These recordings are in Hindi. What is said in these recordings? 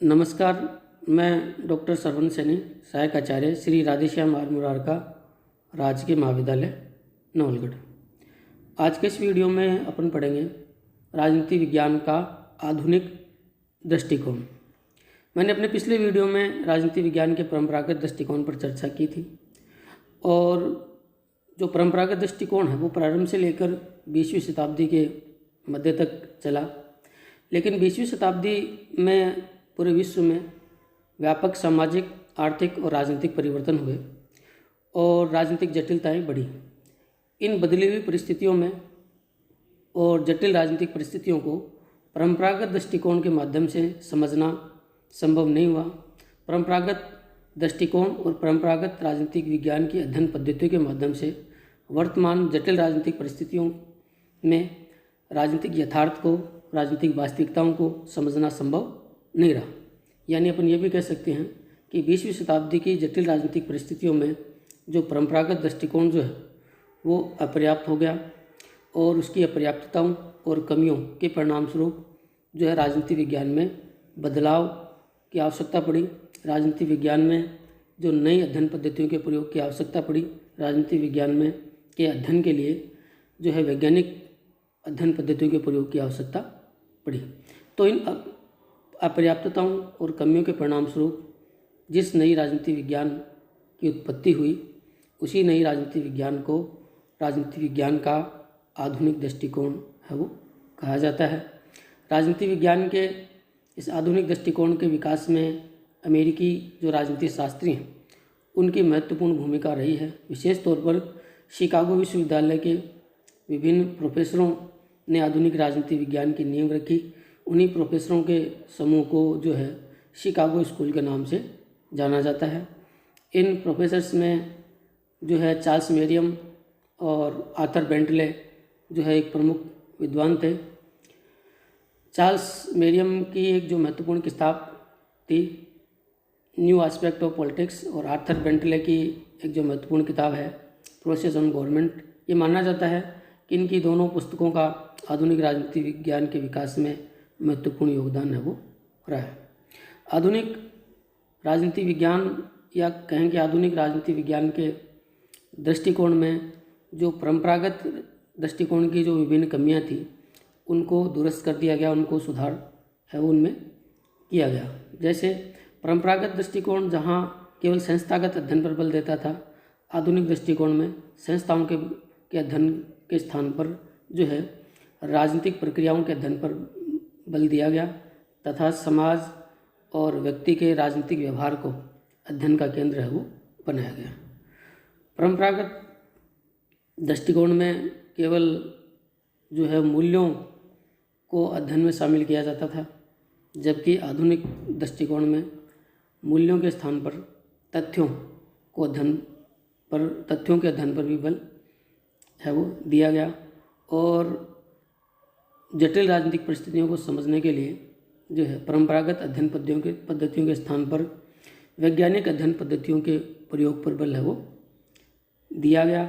नमस्कार। मैं डॉक्टर सरवण सैनी, सहायक आचार्य श्री राधेश्याम आर मुरारका राजकीय महाविद्यालय नवलगढ़। आज के इस वीडियो में अपन पढ़ेंगे राजनीति विज्ञान का आधुनिक दृष्टिकोण। मैंने अपने पिछले वीडियो में राजनीति विज्ञान के परंपरागत दृष्टिकोण पर चर्चा की थी और जो परंपरागत दृष्टिकोण है वो प्रारंभ से लेकर 20वीं शताब्दी के मध्य तक चला। लेकिन 20वीं शताब्दी में पूरे विश्व में व्यापक सामाजिक, आर्थिक और राजनीतिक परिवर्तन हुए और राजनीतिक जटिलताएं बढ़ी। इन बदली हुई परिस्थितियों में और जटिल राजनीतिक परिस्थितियों को परंपरागत दृष्टिकोण के माध्यम से समझना संभव नहीं हुआ। परंपरागत दृष्टिकोण और परंपरागत राजनीतिक विज्ञान की अध्ययन पद्धतियों के माध्यम से वर्तमान जटिल राजनीतिक परिस्थितियों में राजनीतिक यथार्थ को, राजनीतिक वास्तविकताओं को समझना संभव नहीं रहा। यानी अपन ये भी कह सकते हैं कि 20वीं शताब्दी की जटिल राजनीतिक परिस्थितियों में जो परंपरागत दृष्टिकोण जो है वो अपर्याप्त हो गया और उसकी अपर्याप्तताओं और कमियों के परिणाम स्वरूप जो है राजनीति विज्ञान में बदलाव की आवश्यकता पड़ी। राजनीति विज्ञान में जो नई अध्ययन पद्धतियों के प्रयोग की आवश्यकता पड़ी। राजनीति विज्ञान में के अध्ययन के लिए जो है वैज्ञानिक अध्ययन पद्धतियों के प्रयोग की आवश्यकता पड़ी। तो इन अपर्याप्तताओं और कमियों के परिणाम स्वरूप जिस नई राजनीति विज्ञान की उत्पत्ति हुई, उसी नई राजनीति विज्ञान को राजनीति विज्ञान का आधुनिक दृष्टिकोण है वो कहा जाता है। राजनीति विज्ञान के इस आधुनिक दृष्टिकोण के विकास में अमेरिकी जो राजनीति शास्त्री हैं उनकी महत्वपूर्ण भूमिका रही है। विशेष तौर पर शिकागो विश्वविद्यालय के विभिन्न प्रोफेसरों ने आधुनिक राजनीति विज्ञान की नींव रखी। उन्हीं प्रोफेसरों के समूह को जो है शिकागो स्कूल के नाम से जाना जाता है। इन प्रोफेसर्स में जो है चार्ल्स मेरियम और आर्थर बेंटले जो है एक प्रमुख विद्वान थे। चार्ल्स मेरियम की एक जो महत्वपूर्ण किताब थी न्यू एस्पेक्ट ऑफ पॉलिटिक्स और आर्थर बेंटले की एक जो महत्वपूर्ण किताब है प्रोसेस ऑन गवर्नमेंट। ये माना जाता है कि इनकी दोनों पुस्तकों का आधुनिक राजनीति विज्ञान के विकास में महत्वपूर्ण योगदान है वो रहा है। आधुनिक राजनीति विज्ञान या कहें कि आधुनिक राजनीति विज्ञान के दृष्टिकोण में जो परंपरागत दृष्टिकोण की जो विभिन्न कमियां थी उनको दुरुस्त कर दिया गया, उनको सुधार है उनमें किया गया। जैसे परंपरागत दृष्टिकोण जहां केवल संस्थागत अध्ययन पर बल देता था, आधुनिक दृष्टिकोण में संस्थाओं के अध्ययन के स्थान पर जो है राजनीतिक प्रक्रियाओं के अध्ययन पर बल दिया गया तथा समाज और व्यक्ति के राजनीतिक व्यवहार को अध्ययन का केंद्र है वो बनाया गया। परंपरागत दृष्टिकोण में केवल जो है मूल्यों को अध्ययन में शामिल किया जाता था, जबकि आधुनिक दृष्टिकोण में मूल्यों के स्थान पर तथ्यों के अध्ययन पर भी बल है वो दिया गया। और जटिल राजनीतिक परिस्थितियों को समझने के लिए जो है परंपरागत अध्ययन पद्धतियों के स्थान पर वैज्ञानिक अध्ययन पद्धतियों के प्रयोग पर बल है वो दिया गया।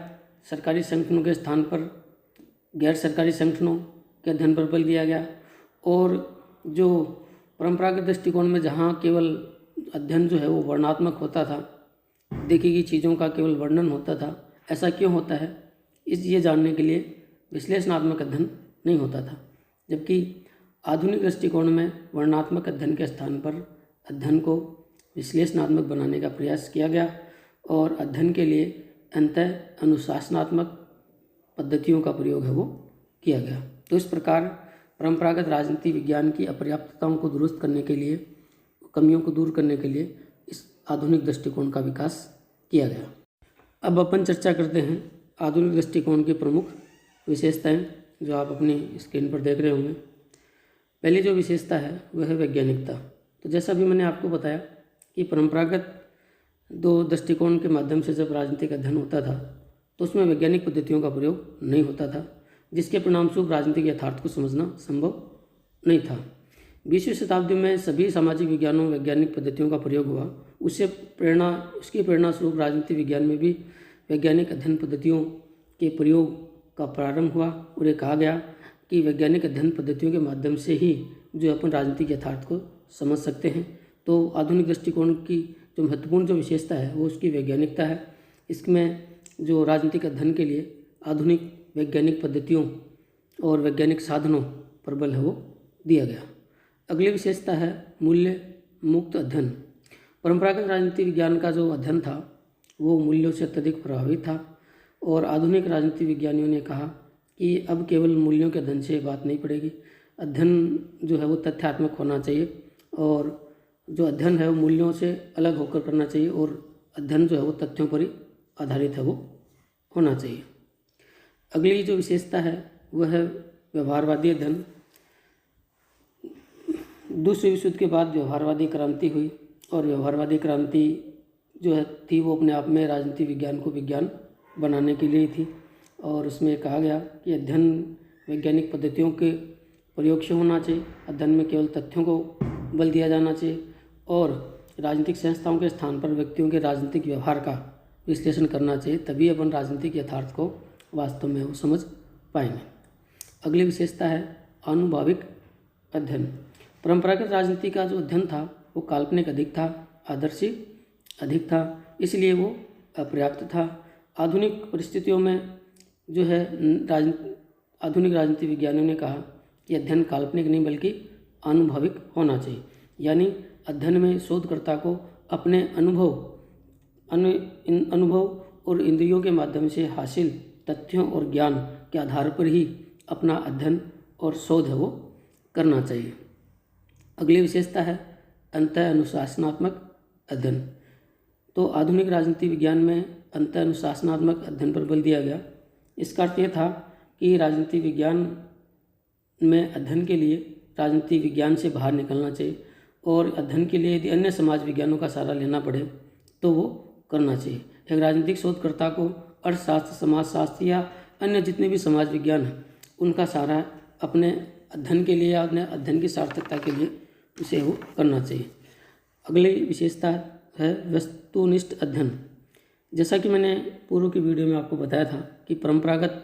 सरकारी संगठनों के स्थान पर गैर सरकारी संगठनों के अध्ययन पर बल दिया गया। और जो परंपरागत दृष्टिकोण में जहाँ केवल अध्ययन जो है वो वर्णनात्मक होता था, देखी गई चीज़ों का केवल वर्णन होता था, ऐसा क्यों होता है ये जानने के लिए विश्लेषणात्मक अध्ययन नहीं होता था। जबकि आधुनिक दृष्टिकोण में वर्णनात्मक अध्ययन के स्थान पर अध्ययन को विश्लेषणात्मक बनाने का प्रयास किया गया और अध्ययन के लिए अंतः अनुशासनात्मक पद्धतियों का प्रयोग है वो किया गया। तो इस प्रकार परंपरागत राजनीति विज्ञान की अपर्याप्तताओं को दुरुस्त करने के लिए, कमियों को दूर करने के लिए इस आधुनिक दृष्टिकोण का विकास किया गया। अब अपन चर्चा करते हैं आधुनिक दृष्टिकोण की प्रमुख विशेषताएं जो आप अपनी स्क्रीन पर देख रहे होंगे। पहली जो विशेषता है वह है वैज्ञानिकता। तो जैसा भी मैंने आपको बताया कि परंपरागत दो दृष्टिकोण के माध्यम से जब राजनीतिक अध्ययन होता था तो उसमें वैज्ञानिक पद्धतियों का प्रयोग नहीं होता था, जिसके परिणामस्वरूप राजनीतिक यथार्थ को समझना संभव नहीं था। 20वीं शताब्दी में सभी सामाजिक विज्ञानों वैज्ञानिक पद्धतियों का प्रयोग हुआ। उसकी प्रेरणा स्वरूप राजनीति विज्ञान में भी वैज्ञानिक अध्ययन पद्धतियों के प्रयोग का प्रारंभ हुआ और ये कहा गया कि वैज्ञानिक अध्ययन पद्धतियों के माध्यम से ही जो अपन राजनीतिक यथार्थ को समझ सकते हैं। तो आधुनिक दृष्टिकोण की जो महत्वपूर्ण जो विशेषता है वो उसकी वैज्ञानिकता है। इसमें जो राजनीतिक अध्ययन के लिए आधुनिक वैज्ञानिक पद्धतियों और वैज्ञानिक साधनों पर बल है वो दिया गया। अगली विशेषता है मूल्य मुक्त अध्ययन। परंपरागत राजनीति विज्ञान का जो अध्ययन था वो मूल्यों से अत्यधिक प्रभावित था और आधुनिक राजनीति विज्ञानियों ने कहा कि अब केवल मूल्यों के अध्ययन से बात नहीं पड़ेगी, अध्ययन जो है वो तथ्यात्मक होना चाहिए और जो अध्ययन है वो मूल्यों से अलग होकर करना चाहिए और अध्ययन जो है वो तथ्यों पर ही आधारित है वो होना चाहिए। अगली जो विशेषता है वह है व्यवहारवादी अध्ययन। दूसरे विश्व युद्ध के बाद व्यवहारवादी क्रांति हुई और व्यवहारवादी क्रांति जो है थी वो अपने आप में राजनीति विज्ञान को विज्ञान बनाने के लिए थी और उसमें कहा गया कि अध्ययन वैज्ञानिक पद्धतियों के प्रयोग से होना चाहिए, अध्ययन में केवल तथ्यों को बल दिया जाना चाहिए और राजनीतिक संस्थाओं के स्थान पर व्यक्तियों के राजनीतिक व्यवहार का विश्लेषण करना चाहिए, तभी अपन राजनीतिक यथार्थ को वास्तव में वो समझ पाएंगे। अगली विशेषता है आनुभाविक अध्ययन। परंपरागत राजनीति का जो अध्ययन था वो काल्पनिक अधिक था, आदर्शी अधिक था, इसलिए वो अपर्याप्त था। आधुनिक परिस्थितियों में जो है आधुनिक राजनीति विज्ञानियों ने कहा कि अध्ययन काल्पनिक नहीं बल्कि आनुभविक होना चाहिए, यानी अध्ययन में शोधकर्ता को अपने अनुभव और इंद्रियों के माध्यम से हासिल तथ्यों और ज्ञान के आधार पर ही अपना अध्ययन और शोध है वो करना चाहिए। अगली विशेषता है अंतः अनुशासनात्मक अध्ययन। तो आधुनिक राजनीति विज्ञान में अंतः अनुशासनात्मक अध्ययन पर बल दिया गया। इसका अर्थ यह था कि राजनीति विज्ञान में अध्ययन के लिए राजनीति विज्ञान से बाहर निकलना चाहिए और अध्ययन के लिए यदि अन्य समाज विज्ञानों का सहारा लेना पड़े तो वो करना चाहिए। एक राजनीतिक शोधकर्ता को अर्थशास्त्र, समाजशास्त्र या अन्य जितने भी समाज विज्ञान हैं उनका सहारा अपने अध्ययन के लिए या अपने अध्ययन की सार्थकता के लिए उसे वो करना चाहिए। अगली विशेषता है वस्तुनिष्ठ अध्ययन। जैसा कि मैंने पूर्व की वीडियो में आपको बताया था कि परंपरागत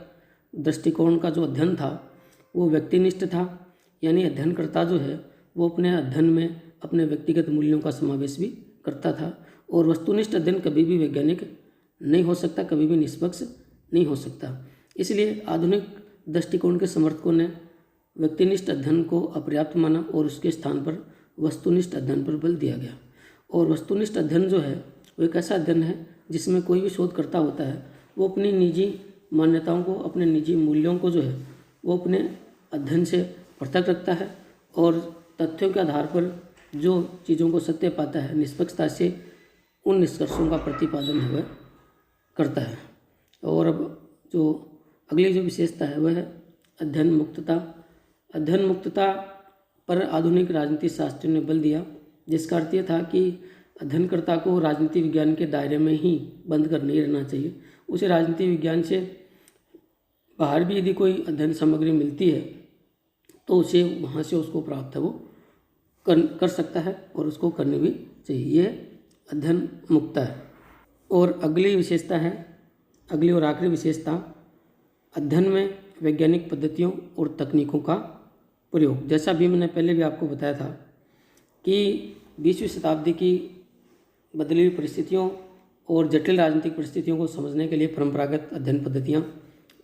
दृष्टिकोण का जो अध्ययन था वो व्यक्तिनिष्ठ था, यानी अध्ययनकर्ता जो है वो अपने अध्ययन में अपने व्यक्तिगत मूल्यों का समावेश भी करता था और वस्तुनिष्ठ अध्ययन कभी भी वैज्ञानिक नहीं हो सकता, कभी भी निष्पक्ष नहीं हो सकता। इसलिए आधुनिक दृष्टिकोण के समर्थकों ने व्यक्तिनिष्ठ अध्ययन को अपर्याप्त माना और उसके स्थान पर वस्तुनिष्ठ अध्ययन पर बल दिया गया। और वस्तुनिष्ठ अध्ययन जो है वो एक ऐसा अध्ययन है जिसमें कोई भी शोधकर्ता होता है वो अपनी निजी मान्यताओं को, अपने निजी मूल्यों को जो है वो अपने अध्ययन से पृथक रखता है और तथ्यों के आधार पर जो चीज़ों को सत्य पाता है निष्पक्षता से उन निष्कर्षों का प्रतिपादन है वह करता है। और अब जो अगली जो विशेषता है वह है अध्ययन मुक्तता। अध्ययन मुक्तता पर आधुनिक राजनीति शास्त्रियों ने बल दिया, जिसका अर्थ यह था कि अध्ययनकर्ता को राजनीति विज्ञान के दायरे में ही बंद कर नहीं रहना चाहिए। उसे राजनीति विज्ञान से बाहर भी यदि कोई अध्ययन सामग्री मिलती है तो उसे वहाँ से उसको प्राप्त है वो कर सकता है और उसको करनी भी चाहिए। ये अध्ययन मुक्ता है। और अगली विशेषता है, अगली और आखिरी विशेषता, अध्ययन में वैज्ञानिक पद्धतियों और तकनीकों का प्रयोग। जैसा भी मैंने पहले भी आपको बताया था कि 20वीं शताब्दी की बदली हुई परिस्थितियों और जटिल राजनीतिक परिस्थितियों को समझने के लिए परंपरागत अध्ययन पद्धतियाँ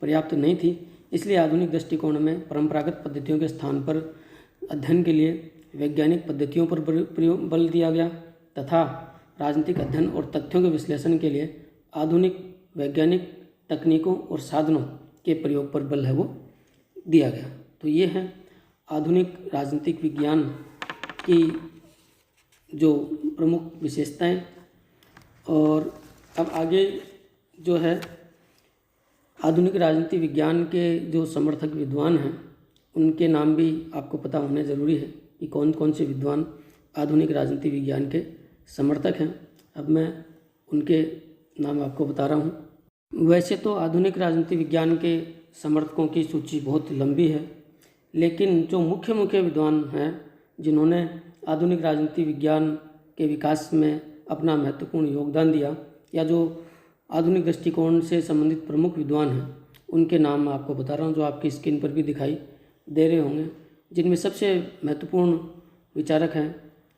पर्याप्त नहीं थी। इसलिए आधुनिक दृष्टिकोण में परंपरागत पद्धतियों के स्थान पर अध्ययन के लिए वैज्ञानिक पद्धतियों पर बल दिया गया तथा राजनीतिक अध्ययन और तथ्यों के विश्लेषण के लिए आधुनिक वैज्ञानिक तकनीकों और साधनों के प्रयोग पर बल है वो दिया गया। तो ये है आधुनिक राजनीतिक विज्ञान की जो प्रमुख विशेषताएं। और अब आगे जो है आधुनिक राजनीति विज्ञान के जो समर्थक विद्वान हैं उनके नाम भी आपको पता होने ज़रूरी है कि कौन कौन से विद्वान आधुनिक राजनीति विज्ञान के समर्थक हैं। अब मैं उनके नाम आपको बता रहा हूँ। वैसे तो आधुनिक राजनीति विज्ञान के समर्थकों की सूची बहुत लंबी है, लेकिन जो मुख्य विद्वान हैं जिन्होंने आधुनिक राजनीति विज्ञान के विकास में अपना महत्वपूर्ण योगदान दिया या जो आधुनिक दृष्टिकोण से संबंधित प्रमुख विद्वान हैं उनके नाम मैं आपको बता रहा हूँ, जो आपकी स्क्रीन पर भी दिखाई दे रहे होंगे। जिनमें सबसे महत्वपूर्ण विचारक हैं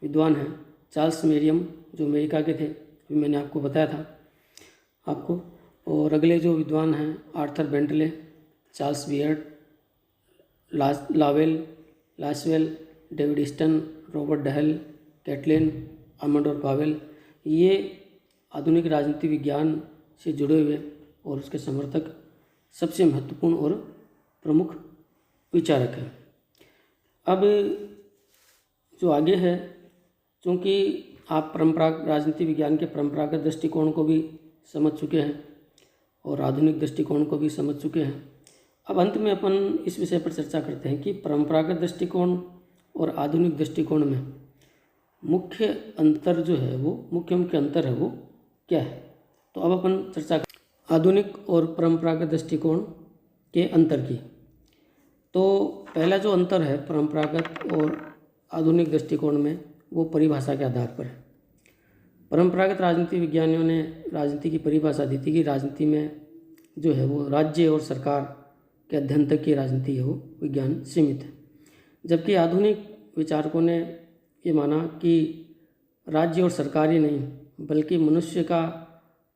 विद्वान हैं चार्ल्स मेरियम, जो अमेरिका के थे, अभी मैंने आपको बताया था आपको। और अगले जो विद्वान हैं Arthur Bentley, Charles Beard, Lasswell, David Easton, Robert Dahl, Catlin, अमंडोर पावेल, ये आधुनिक राजनीति विज्ञान से जुड़े हुए और उसके समर्थक सबसे महत्वपूर्ण और प्रमुख विचारक हैं। अब जो आगे है, चूँकि आप राजनीति विज्ञान के परंपरागत दृष्टिकोण को भी समझ चुके हैं और आधुनिक दृष्टिकोण को भी समझ चुके हैं, अब अंत में अपन इस विषय पर चर्चा करते हैं कि परंपरागत दृष्टिकोण और आधुनिक दृष्टिकोण में मुख्य अंतर जो है वो मुख्य अंतर है वो क्या है। तो अब अपन चर्चा आधुनिक और परंपरागत दृष्टिकोण के अंतर की। तो पहला जो अंतर है परंपरागत और आधुनिक दृष्टिकोण में, वो परिभाषा के आधार पर है। परंपरागत राजनीति विज्ञानियों ने राजनीति की परिभाषा दी थी कि राजनीति में जो है वो राज्य और सरकार के अध्ययन तक की राजनीति है वो विज्ञान सीमित है, जबकि आधुनिक विचारकों ने ये माना कि राज्य और सरकार ही नहीं बल्कि मनुष्य का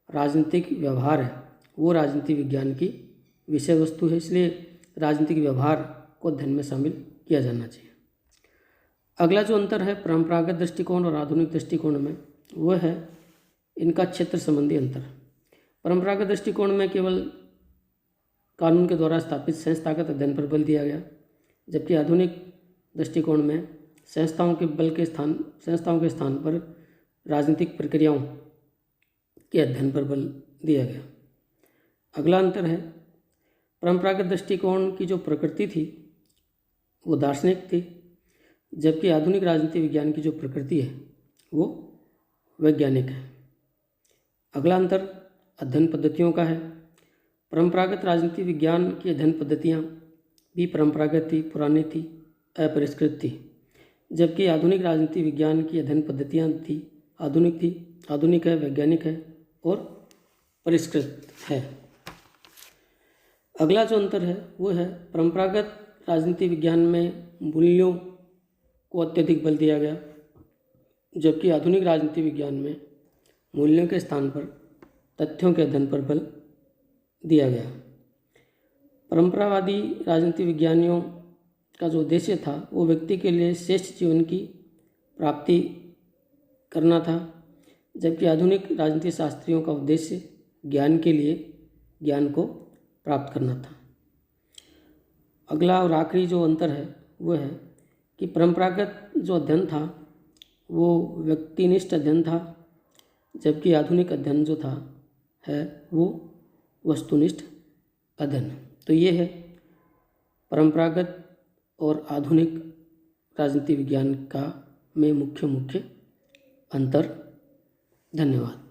राजनीतिक व्यवहार है वो राजनीति विज्ञान की विषय वस्तु है, इसलिए राजनीतिक व्यवहार को अध्ययन में शामिल किया जाना चाहिए। अगला जो अंतर है परंपरागत दृष्टिकोण और आधुनिक दृष्टिकोण में, वह है इनका क्षेत्र संबंधी अंतर। परंपरागत दृष्टिकोण में केवल कानून के द्वारा स्थापित संस्थागत अध्ययन पर बल दिया गया, जबकि आधुनिक दृष्टिकोण में संस्थाओं के स्थान पर राजनीतिक प्रक्रियाओं के अध्ययन पर बल दिया गया। अगला अंतर है परंपरागत दृष्टिकोण की जो प्रकृति थी वो दार्शनिक थी, जबकि आधुनिक राजनीति विज्ञान की जो प्रकृति है वो वैज्ञानिक है। अगला अंतर अध्ययन पद्धतियों का है। परंपरागत राजनीति विज्ञान की अध्ययन पद्धतियाँ भी परंपरागत थी, पुरानी थी, अपरिष्कृत थी, जबकि आधुनिक राजनीति विज्ञान की अध्ययन पद्धतियाँ आधुनिक है, वैज्ञानिक है और परिष्कृत है। अगला जो अंतर है वो है परंपरागत राजनीति विज्ञान में मूल्यों को अत्यधिक बल दिया गया, जबकि आधुनिक राजनीति विज्ञान में मूल्यों के स्थान पर तथ्यों के अध्ययन पर बल दिया गया। परंपरावादी राजनीति विज्ञानियों का जो उद्देश्य था वो व्यक्ति के लिए श्रेष्ठ जीवन की प्राप्ति करना था, जबकि आधुनिक राजनीति शास्त्रियों का उद्देश्य ज्ञान के लिए ज्ञान को प्राप्त करना था। अगला और आखिरी जो अंतर है वो है कि परंपरागत जो अध्ययन था वो व्यक्तिनिष्ठ अध्ययन था, जबकि आधुनिक अध्ययन जो था है वो वस्तुनिष्ठ अध्ययन। तो ये है परंपरागत और आधुनिक राजनीति विज्ञान का में मुख्य अंतर। धन्यवाद।